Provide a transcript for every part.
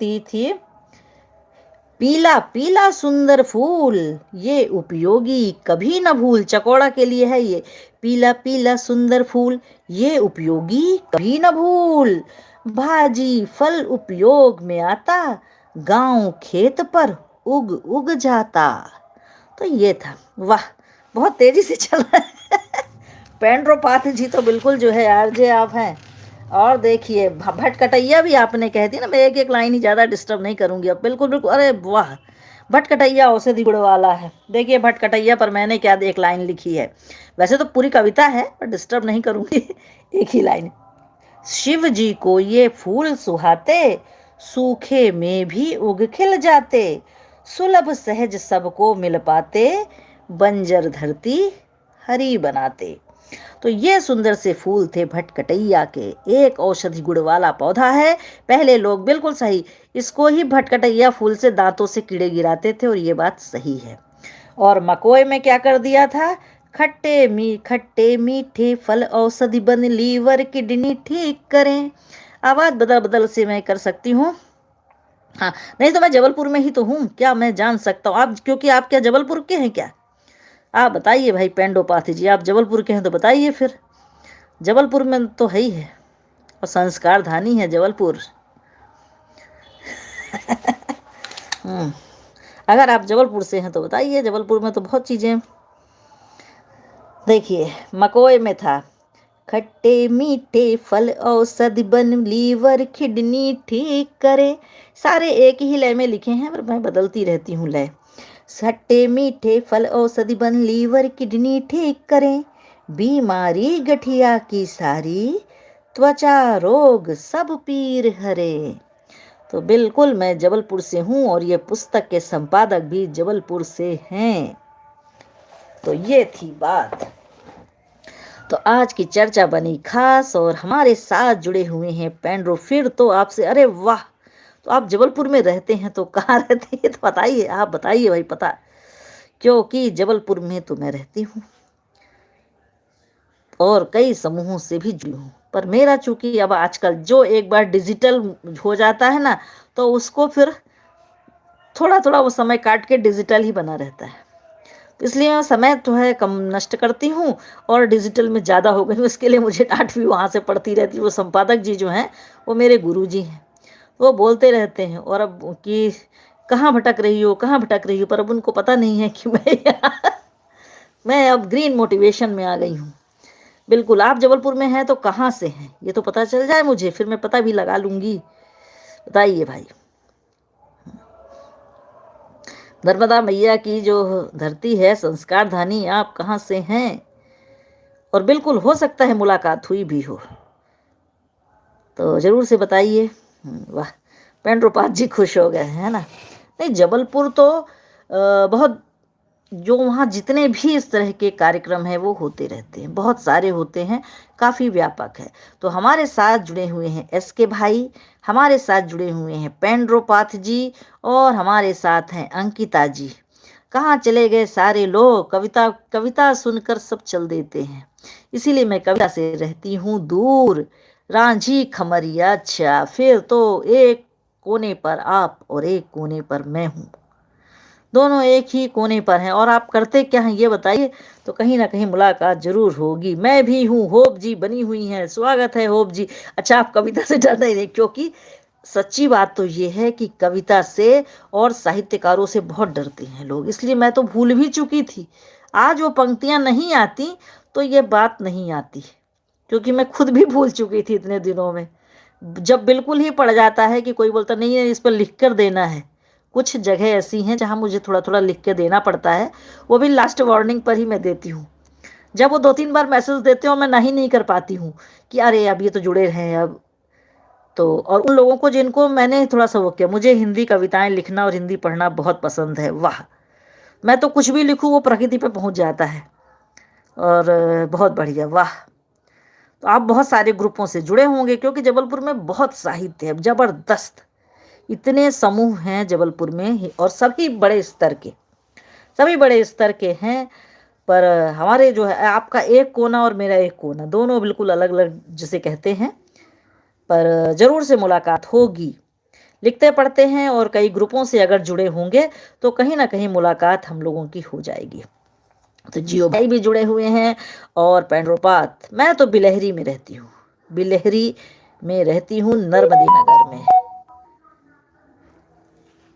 पंक्ति थी, पीला पीला सुंदर फूल ये उपयोगी कभी न भूल। चकौड़ा के लिए है ये, पीला पीला सुंदर फूल ये उपयोगी कभी न भूल। भाजी फल उपयोग में आता, गांव खेत पर उग उग जाता। तो ये था। वाह, बहुत तेजी से चल रहा है। पेंड्रो पाथ जी तो बिल्कुल जो है आरजे आप हैं। और देखिए भटकटैया भी आपने कह दी ना, मैं एक एक लाइन ही ज़्यादा डिस्टर्ब नहीं करूंगी अब। बिल्कुल बिल्कुल, अरे वाह, भटकटैया औषधि गुण वाला है। देखिए भटकटैया पर मैंने क्या एक लाइन लिखी है, वैसे तो पूरी कविता है पर डिस्टर्ब नहीं करूंगी। एक ही लाइन, शिव जी को ये फूल सुहाते, सूखे में भी उग खिल जाते, सुलभ सहज सबको मिल पाते, बंजर धरती हरी बनाते। तो ये सुंदर से फूल थे भटकटैया के, एक औषधि गुण वाला पौधा है। पहले लोग बिल्कुल सही इसको ही भटकटैया फूल से दांतों से कीड़े गिराते थे, और ये बात सही है। और मकोए में क्या कर दिया था, खट्टे मीठे फल औषधि बन, लीवर किडनी ठीक करें। आवाज बदल बदल से मैं कर सकती हूँ। हाँ, नहीं तो मैं जबलपुर में ही तो हूँ, क्या मैं जान सकता हूँ आप, क्योंकि आप क्या जबलपुर के हैं क्या? आप बताइए भाई पेंडोपाथी जी, आप जबलपुर के हैं तो बताइए फिर। जबलपुर में तो है ही है, और संस्कार धानी है जबलपुर। अगर आप जबलपुर से हैं तो बताइए, जबलपुर में तो बहुत चीज़ें। देखिए मकोए में था, खट्टे मीठे फल औषधि बन, लीवर किडनी ठीक करे। सारे एक ही लय में लिखे हैं पर मैं बदलती रहती हूँ लय। खट्टे मीठे फल औषधि बन, लीवर किडनी ठीक करें, बीमारी गठिया की सारी, त्वचा रोग सब पीर हरे। तो बिल्कुल मैं जबलपुर से हूँ, और ये पुस्तक के संपादक भी जबलपुर से हैं। तो ये थी बात। तो आज की चर्चा बनी खास, और हमारे साथ जुड़े हुए हैं पेंड्रो। फिर तो आपसे, अरे वाह, तो आप जबलपुर में रहते हैं तो कहाँ रहते हैं तो बताइए, आप बताइए भाई पता, क्योंकि जबलपुर में तो मैं रहती हूँ और कई समूहों से भी जुड़ी हूँ। पर मेरा चूंकि अब आजकल जो एक बार डिजिटल हो जाता है ना, तो उसको फिर थोड़ा थोड़ा वो समय काट के डिजिटल ही बना रहता है। तो इसलिए मैं समय तो है कम नष्ट करती हूँ, और डिजिटल में ज़्यादा हो गई हूँ। इसके लिए मुझे डांट भी वहाँ से पड़ती रहती है। वो संपादक जी जो हैं वो मेरे गुरु जी हैं, वो बोलते रहते हैं, और अब कि कहाँ भटक रही हो, कहाँ भटक रही हो, पर अब उनको पता नहीं है कि मैं अब ग्रीन मोटिवेशन में आ गई हूँ। बिल्कुल, आप जबलपुर में हैं तो कहाँ से हैं ये तो पता चल जाए मुझे, फिर मैं पता भी लगा लूँगी। बताइए भाई। नर्मदा मैया की जो धरती है, संस्कार धानी, आप कहाँ से हैं? और बिल्कुल हो सकता है मुलाकात हुई भी हो, तो ज़रूर से बताइए। वाह, पेंड्रोपात जी खुश हो गए है ना। नहीं, जबलपुर तो बहुत, जो वहाँ जितने भी इस तरह के कार्यक्रम हैं वो होते रहते हैं, बहुत सारे होते हैं, काफ़ी व्यापक है। तो हमारे साथ जुड़े हुए हैं SK भाई, हमारे साथ जुड़े हुए हैं पेंड्रोपाथ जी, और हमारे साथ हैं अंकिता जी। कहाँ चले गए सारे लोग? कविता कविता सुनकर सब चल देते हैं, इसीलिए मैं कविता से रहती हूँ दूर। रांझी खमरिया, अच्छा फिर तो एक कोने पर आप और एक कोने पर मैं हूँ, दोनों एक ही कोने पर हैं। और आप करते क्या हैं ये बताइए, तो कहीं ना कहीं मुलाकात जरूर होगी। मैं भी हूँ, होप जी बनी हुई हैं, स्वागत है होप जी। अच्छा, आप कविता से डरना ही नहीं, क्योंकि सच्ची बात तो ये है कि कविता से और साहित्यकारों से बहुत डरते हैं लोग, इसलिए मैं तो भूल भी चुकी थी। आज वो पंक्तियां नहीं आती तो ये बात नहीं आती, क्योंकि मैं खुद भी भूल चुकी थी इतने दिनों में। जब बिल्कुल ही पड़ जाता है कि कोई बोलता नहीं है इस पर लिख कर देना है, कुछ जगह ऐसी हैं जहाँ मुझे थोड़ा थोड़ा लिख के देना पड़ता है, वो भी लास्ट वार्निंग पर ही मैं देती हूँ। जब वो 2-3 बार मैसेज देते हो मैं नहीं कर पाती हूँ कि अरे अब ये तो जुड़े रहे अब तो। और उन लोगों को जिनको मैंने थोड़ा सा वो किया, मुझे हिंदी कविताएं लिखना और हिंदी पढ़ना बहुत पसंद है। वाह, मैं तो कुछ भी लिखूँ वो प्रकृति पे पहुँच जाता है, और बहुत बढ़िया। वाह, तो आप बहुत सारे ग्रुपों से जुड़े होंगे, क्योंकि जबलपुर में बहुत साहित्य है जबरदस्त, इतने समूह हैं जबलपुर में, और सभी बड़े स्तर के हैं। पर हमारे जो है, आपका एक कोना और मेरा एक कोना, दोनों बिल्कुल अलग अलग जिसे कहते हैं, पर ज़रूर से मुलाकात होगी। लिखते पढ़ते हैं और कई ग्रुपों से अगर जुड़े होंगे तो कहीं ना कहीं मुलाकात हम लोगों की हो जाएगी। तो जियो भाई भी जुड़े हुए हैं और पेंड्रोपात। मैं तो बिलहरी में रहती हूँ, बिलहरी में रहती हूँ, नर्मदी नगर में।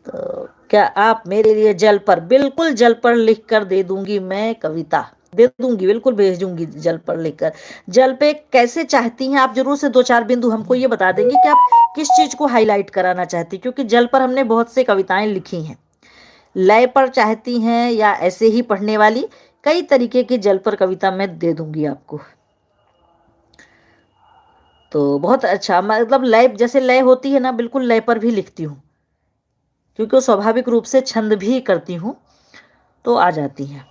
तो क्या आप मेरे लिए जल पर, बिल्कुल जल पर लिख कर दे दूंगी मैं कविता, दे दूंगी, बिल्कुल भेज दूंगी जल पर लिखकर। जल पे कैसे चाहती हैं आप, जरूर से 2-4 बिंदु हमको ये बता देंगे कि आप किस चीज को हाईलाइट कराना चाहती, क्योंकि जल पर हमने बहुत से कविताएं लिखी हैं। लय पर चाहती हैं या ऐसे ही पढ़ने वाली, कई तरीके की जल पर कविता मैं दे दूंगी आपको। तो बहुत अच्छा, मतलब लय, जैसे लय होती है ना, बिल्कुल लय पर भी लिखती हूँ, क्योंकि वो स्वाभाविक रूप से छंद भी करती हूँ तो आ जाती हैं।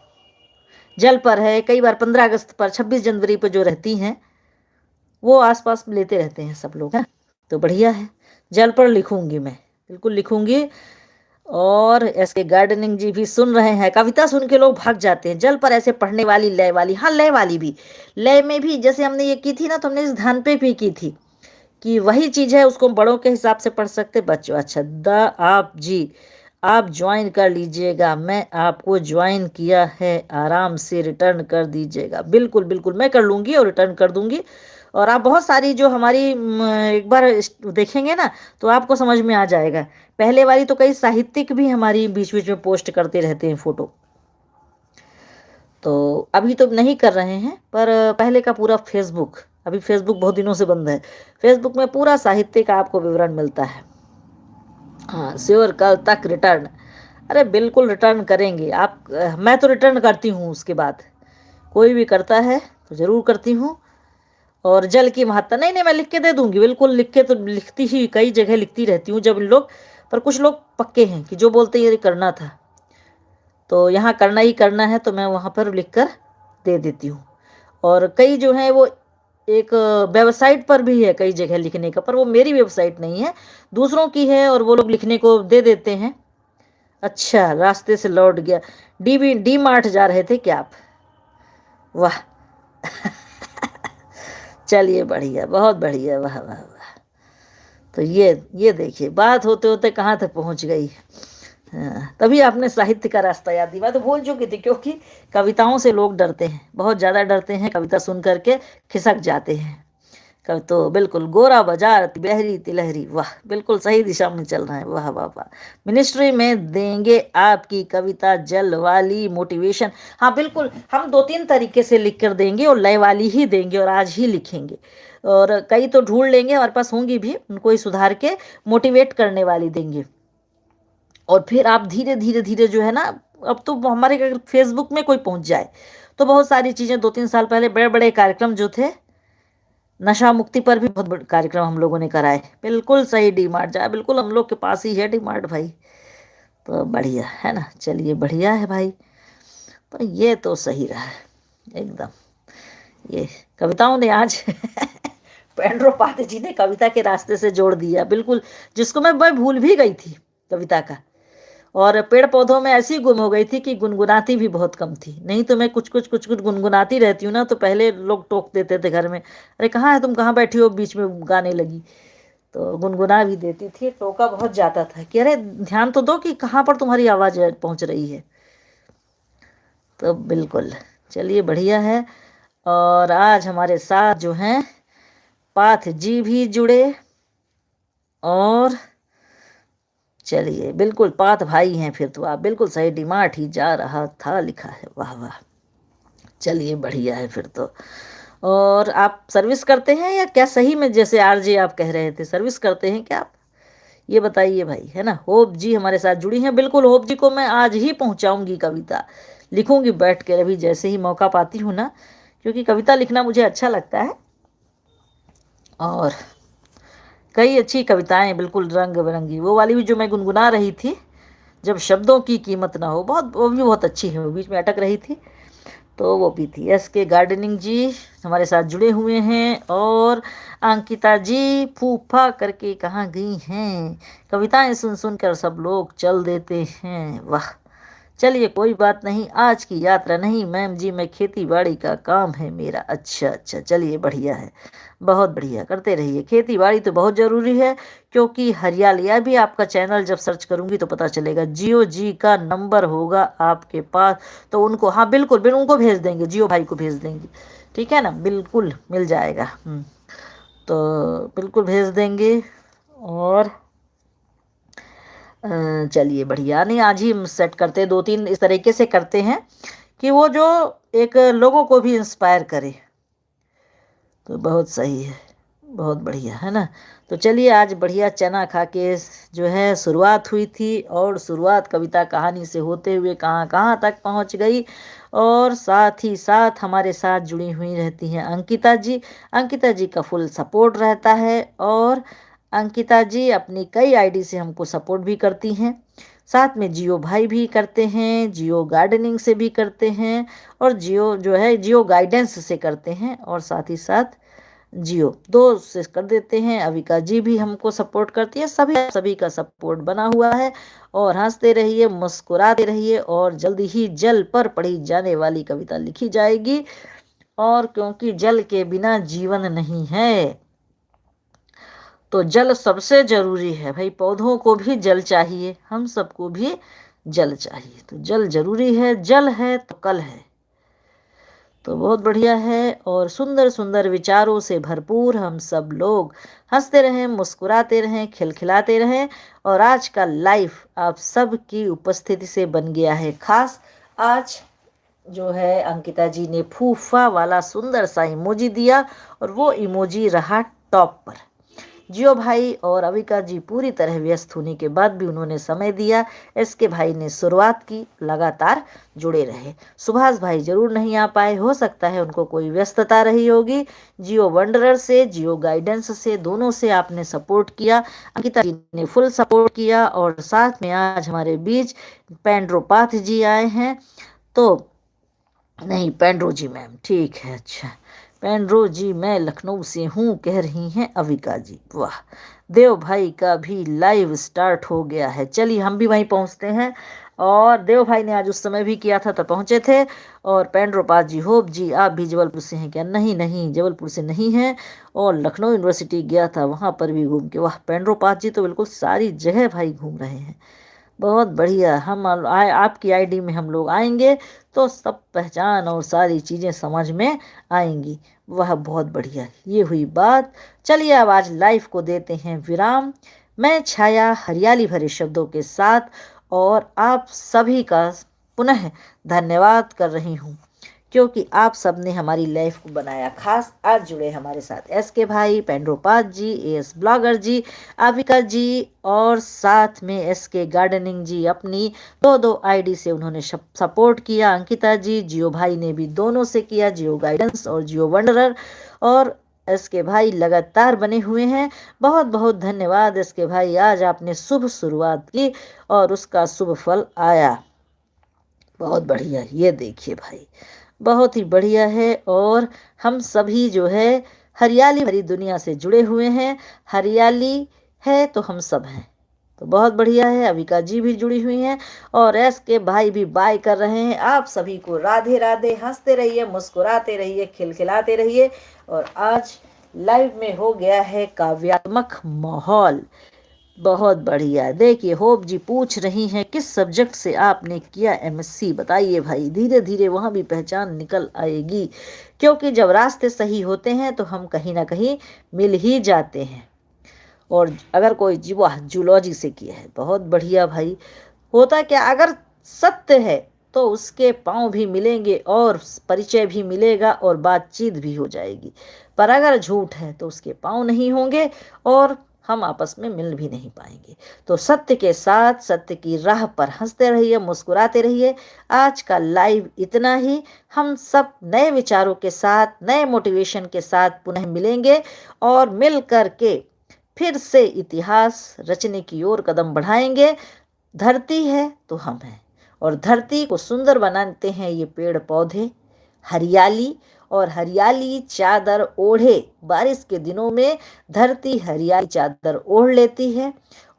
जल पर है, कई बार 15 अगस्त पर, 26 जनवरी पर जो रहती हैं वो आसपास लेते रहते हैं सब लोग, है। तो बढ़िया है, जल पर लिखूंगी मैं, बिल्कुल लिखूंगी। और एसके गार्डनिंग जी भी सुन रहे हैं, कविता सुन के लोग भाग जाते हैं। जल पर ऐसे पढ़ने वाली, लय वाली, हाँ लय वाली भी, लय में भी जैसे हमने ये की थी ना, तो हमने इस ध्यान पे भी की थी कि वही चीज है, उसको बड़ों के हिसाब से पढ़ सकते, बच्चों। अच्छा, आप जी, आप ज्वाइन कर लीजिएगा, मैं आपको ज्वाइन किया है, आराम से रिटर्न कर दीजिएगा। बिल्कुल बिल्कुल मैं कर लूंगी और रिटर्न कर दूंगी। और आप बहुत सारी जो हमारी एक बार देखेंगे ना तो आपको समझ में आ जाएगा। पहले वाली तो कई साहित्यिक भी हमारी बीच बीच में पोस्ट करते रहते हैं फोटो, तो अभी तो नहीं कर रहे हैं, पर पहले का पूरा फेसबुक, अभी फेसबुक बहुत दिनों से बंद है, फेसबुक में पूरा साहित्य का आपको विवरण मिलता है। हाँ श्योर, कल तक रिटर्न, अरे बिल्कुल रिटर्न करेंगे आप। मैं तो रिटर्न करती हूँ, उसके बाद कोई भी करता है तो ज़रूर करती हूँ। और जल की महत्ता, नहीं नहीं मैं लिख के दे दूंगी, बिल्कुल लिख के, तो लिखती ही कई जगह लिखती रहती हूँ जब लोग, पर कुछ लोग पक्के हैं कि जो बोलते हैं ये करना था तो यहाँ करना ही करना है, तो मैं वहाँ पर लिख कर दे देती हूँ। और कई जो हैं वो एक वेबसाइट पर भी है कई जगह लिखने का, पर वो मेरी वेबसाइट नहीं है, दूसरों की है, और वो लोग लिखने को दे देते हैं। अच्छा, रास्ते से लौट गया, डी मार्ट जा रहे थे क्या आप? वाह चलिए बढ़िया, बहुत बढ़िया, वाह वाह वाह। तो ये देखिए, बात होते होते कहाँ तक पहुँच गई। हाँ, तभी आपने साहित्य का रास्ता याद दिया, मैं तो भूल चुकी थी, क्योंकि कविताओं से लोग डरते हैं, बहुत ज़्यादा डरते हैं, कविता सुन करके खिसक जाते हैं। कब तो बिल्कुल, गोरा बाजार तिलहरी तिलहरी, वाह बिल्कुल सही दिशा में चल रहा है, वाह वाह वाह। मिनिस्ट्री में देंगे आपकी कविता जल वाली मोटिवेशन, हाँ बिल्कुल, हम 2-3 तरीके से लिख कर देंगे और लय वाली ही देंगे और आज ही लिखेंगे। और कई तो ढूंढ लेंगे, हमारे पास होंगी भी, उनको ही सुधार के मोटिवेट करने वाली देंगे। और फिर आप धीरे धीरे धीरे जो है ना, अब तो हमारे अगर फेसबुक में कोई पहुंच जाए तो बहुत सारी चीज़ें, 2-3 साल पहले बड़े बड़े कार्यक्रम जो थे, नशा मुक्ति पर भी बहुत बड़े कार्यक्रम हम लोगों ने कराए, बिल्कुल सही। डी मार्ट जाए, बिल्कुल हम लोग के पास ही है डी मार्ट भाई, तो बढ़िया है ना, चलिए बढ़िया है भाई। तो ये तो सही रहा है एकदम, ये कविताओं ने आज पेंड्रो पाते जी ने कविता के रास्ते से जोड़ दिया, बिल्कुल, जिसको मैं भूल भी गई थी कविता का। और पेड़ पौधों में ऐसी गुम हो गई थी कि गुनगुनाती भी बहुत कम थी, नहीं तो मैं कुछ कुछ गुनगुनाती रहती हूँ ना, तो पहले लोग टोक देते थे घर में, अरे कहाँ है तुम, कहाँ बैठी हो, बीच में गाने लगी। तो गुनगुना भी देती थी, टोका बहुत जाता था कि अरे ध्यान तो दो कि कहाँ पर तुम्हारी आवाज़ पहुँच रही है। तो बिल्कुल, चलिए बढ़िया है। और आज हमारे साथ जो हैं पाथ जी भी जुड़े, और चलिए बिल्कुल पाथ भाई हैं फिर तो आप, बिल्कुल सही, डिमार्ट ही जा रहा था लिखा है, वाह वाह, चलिए बढ़िया है फिर तो। और आप सर्विस करते हैं या क्या, सही में जैसे आरजे आप कह रहे थे, सर्विस करते हैं क्या आप, ये बताइए भाई, है ना। होप जी हमारे साथ जुड़ी हैं, बिल्कुल होप जी को मैं आज ही पहुंचाऊंगी कविता, लिखूंगी बैठ कर अभी जैसे ही मौका पाती हूँ ना, क्योंकि कविता लिखना मुझे अच्छा लगता है। और कई अच्छी कविताएं, बिल्कुल रंग बिरंगी, वो वाली भी जो मैं गुनगुना रही थी, जब शब्दों की कीमत ना हो, बहुत, वो भी बहुत अच्छी है, वो बीच में अटक रही थी, तो वो भी थी। एस के गार्डनिंग जी हमारे साथ जुड़े हुए हैं, और अंकिता जी फूफा करके कहाँ गई हैं, कविताएं सुन सुन कर सब लोग चल देते हैं, वाह चलिए कोई बात नहीं, आज की यात्रा नहीं मैम जी, मैं खेती बाड़ी का काम है मेरा। अच्छा अच्छा, चलिए बढ़िया है, बहुत बढ़िया, करते रहिए। खेती बाड़ी तो बहुत ज़रूरी है, क्योंकि हरियाली, अभी आपका चैनल जब सर्च करूंगी तो पता चलेगा। जियो जी का नंबर होगा आपके पास, तो उनको, हाँ बिल्कुल बिल्कुल उनको भेज देंगे, जियो भाई को भेज देंगे, ठीक है ना, बिल्कुल मिल जाएगा। तो बिल्कुल भेज देंगे। और चलिए बढ़िया, नहीं आज ही हम सेट करते हैं, 2-3 इस तरीके से करते हैं कि वो जो एक लोगों को भी इंस्पायर करे। तो बहुत सही है, बहुत बढ़िया है ना। तो चलिए आज बढ़िया चना खा के जो है शुरुआत हुई थी, और शुरुआत कविता कहानी से होते हुए कहाँ कहाँ तक पहुँच गई। और साथ ही साथ हमारे साथ जुड़ी हुई रहती हैं अंकिता जी। अंकिता जी का फुल सपोर्ट रहता है, और अंकिता जी अपनी कई आईडी से हमको सपोर्ट भी करती हैं। साथ में जियो भाई भी करते हैं, जियो गार्डनिंग से भी करते हैं, और जियो जो है जियो गाइडेंस से करते हैं, और साथ ही साथ जियो दो से कर देते हैं। अविका जी भी हमको सपोर्ट करती है। सभी सभी का सपोर्ट बना हुआ है। और हंसते रहिए, मुस्कुराते रहिए, और जल्दी ही जल पर पढ़ी जाने वाली कविता लिखी जाएगी। और क्योंकि जल के बिना जीवन नहीं है, तो जल सबसे जरूरी है भाई। पौधों को भी जल चाहिए, हम सबको भी जल चाहिए, तो जल जरूरी है। जल है तो कल है। तो बहुत बढ़िया है, और सुंदर सुंदर विचारों से भरपूर हम सब लोग हंसते रहें, मुस्कुराते रहें, खिलखिलाते रहें। और आज का लाइफ आप सब की उपस्थिति से बन गया है खास। आज जो है अंकिता जी ने फूफा वाला सुंदर सा इमोजी दिया, और वो इमोजी रहा टॉप पर। जियो भाई और अविका जी पूरी तरह व्यस्त होने के बाद भी उन्होंने समय दिया। एसके भाई ने शुरुआत की, लगातार जुड़े रहे। सुभाष भाई जरूर नहीं आ पाए, हो सकता है उनको कोई व्यस्तता रही होगी। जियो वंडरर से, जियो गाइडेंस से, दोनों से आपने सपोर्ट किया। अंकिता जी ने फुल सपोर्ट किया, और साथ में आज हमारे बीच पेंड्रोपाथ जी आए हैं। तो नहीं, पेंड्रो जी मैम, ठीक है, अच्छा। पेंड्रो जी मैं लखनऊ से हूँ, कह रही हैं अविका जी। वाह, देव भाई का भी लाइव स्टार्ट हो गया है। चलिए हम भी वहीं पहुँचते हैं। और देव भाई ने आज उस समय भी किया था, तब पहुँचे थे। और पेंड्रोपाथ जी, होप जी आप भी जबलपुर से हैं क्या? नहीं नहीं, जबलपुर से नहीं हैं। और लखनऊ यूनिवर्सिटी गया था, वहाँ पर भी घूम के। वाह, पेंड्रोपाथ जी तो बिल्कुल सारी जगह भाई घूम रहे हैं। बहुत बढ़िया। हम आपकी आईडी में हम लोग आएंगे तो सब पहचान और सारी चीज़ें समझ में आएंगी। वह बहुत बढ़िया, ये हुई बात। चलिए अब आज लाइफ को देते हैं विराम। मैं छाया हरियाली भरे शब्दों के साथ और आप सभी का पुनः धन्यवाद कर रही हूँ, क्योंकि आप सब ने हमारी लाइफ को बनाया खास। आज जुड़े हमारे साथ एसके भाई, पेंड्रोपाथ जी, एस ब्लॉगर जी, आविका जी, और साथ में एसके गार्डनिंग जी। अपनी दो दो आईडी से उन्होंने सपोर्ट किया। अंकिता जी, जियो भाई ने भी दोनों से किया, जियो गाइडेंस और जियो वंडरर। और एसके भाई लगातार बने हुए हैं। बहुत बहुत धन्यवाद एसके भाई, आज आपने शुभ शुरुआत की और उसका शुभ फल आया। बहुत बढ़िया, ये देखिए भाई, बहुत ही बढ़िया है। और हम सभी जो है हरियाली भरी दुनिया से जुड़े हुए हैं। हरियाली है तो हम सब हैं, तो बहुत बढ़िया है। अविका जी भी जुड़ी हुई हैं, और एस के भाई भी बाय कर रहे हैं। आप सभी को राधे राधे। हंसते रहिए, मुस्कुराते रहिए, खिलखिलाते रहिए। और आज लाइव में हो गया है काव्यात्मक माहौल। बहुत बढ़िया। देखिए होप जी पूछ रही हैं किस सब्जेक्ट से आपने किया एमएससी, बताइए भाई। धीरे धीरे वहाँ भी पहचान निकल आएगी, क्योंकि जब रास्ते सही होते हैं तो हम कहीं ना कहीं मिल ही जाते हैं। और अगर कोई वाह, जूलॉजी से किया है, बहुत बढ़िया भाई। होता क्या, अगर सत्य है तो उसके पांव भी मिलेंगे, और परिचय भी मिलेगा, और बातचीत भी हो जाएगी। पर अगर झूठ है तो उसके पांव नहीं होंगे, और हम आपस में मिल भी नहीं पाएंगे। तो सत्य के साथ, सत्य की राह पर हंसते रहिए, मुस्कुराते रहिए। आज का लाइव इतना ही। हम सब नए विचारों के साथ, नए मोटिवेशन के साथ पुनः मिलेंगे, और मिल कर के फिर से इतिहास रचने की ओर कदम बढ़ाएंगे। धरती है तो हम हैं, और धरती को सुंदर बनाते हैं ये पेड़ पौधे। हरियाली, और हरियाली चादर ओढ़े। बारिश के दिनों में धरती हरियाली चादर ओढ़ लेती है,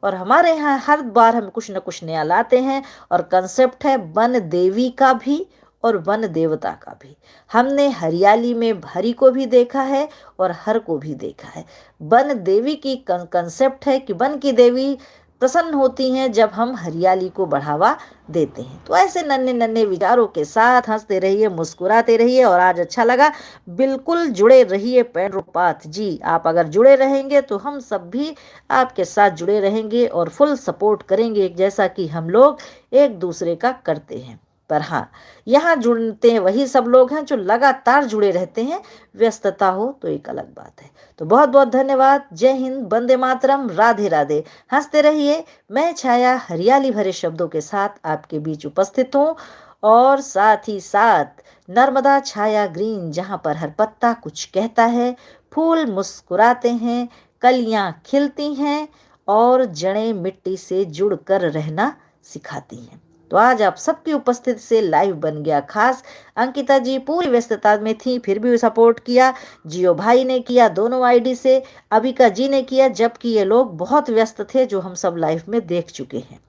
और हमारे यहाँ हर बार हम कुछ न कुछ नया लाते हैं। और कंसेप्ट है वन देवी का भी और वन देवता का भी। हमने हरियाली में हरि को भी देखा है और हर को भी देखा है। वन देवी की कंसेप्ट है कि वन की देवी प्रसन्न होती हैं जब हम हरियाली को बढ़ावा देते हैं। तो ऐसे नन्हे नन्हे विचारों के साथ हंसते रहिए, मुस्कुराते रहिए। और आज अच्छा लगा, बिल्कुल जुड़े रहिए पेंड्रोपाथ जी। आप अगर जुड़े रहेंगे तो हम सब भी आपके साथ जुड़े रहेंगे और फुल सपोर्ट करेंगे, जैसा कि हम लोग एक दूसरे का करते हैं। पर हाँ, यहाँ जुड़ते हैं वही सब लोग हैं जो लगातार जुड़े रहते हैं। व्यस्तता हो तो एक अलग बात है। तो बहुत बहुत धन्यवाद। जय हिंद, वंदे मातरम, राधे राधे। हंसते रहिए। मैं छाया हरियाली भरे शब्दों के साथ आपके बीच उपस्थित हूँ। और साथ ही साथ नर्मदा छाया ग्रीन, जहाँ पर हर पत्ता कुछ कहता है, फूल मुस्कुराते हैं, कलियां खिलती हैं और जड़ें मिट्टी से जुड़कर रहना सिखाती हैं। तो आज आप सबकी उपस्थिति से लाइव बन गया खास। अंकिता जी पूरी व्यस्तता में थी, फिर भी सपोर्ट किया। जियो भाई ने किया दोनों आईडी से, अबिका जी ने किया, जबकि ये लोग बहुत व्यस्त थे, जो हम सब लाइव में देख चुके हैं।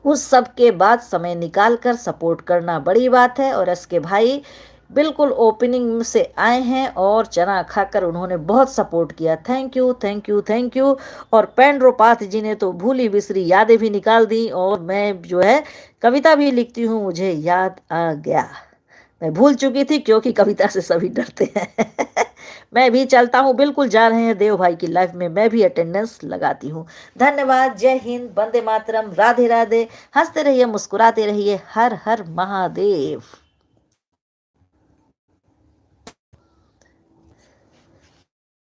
उस सब के बाद समय निकाल कर सपोर्ट करना बड़ी बात है। और एस के भाई बिल्कुल ओपनिंग से आए हैं और चना खाकर उन्होंने बहुत सपोर्ट किया। Thank you thank you thank you. और पेंड्रोपाथ जी ने तो भूली बिसरी यादें भी निकाल दी। और मैं जो है कविता भी लिखती हूँ, मुझे याद आ गया। मैं भूल चुकी थी क्योंकि कविता से सभी डरते हैं। मैं भी चलता हूँ, बिल्कुल जा रहे हैं देव भाई की लाइफ में, मैं भी अटेंडेंस लगाती हूँ। धन्यवाद। जय हिंद, वंदे मातरम, राधे राधे। हंसते रहिए, मुस्कुराते रहिए। हर हर महादेव।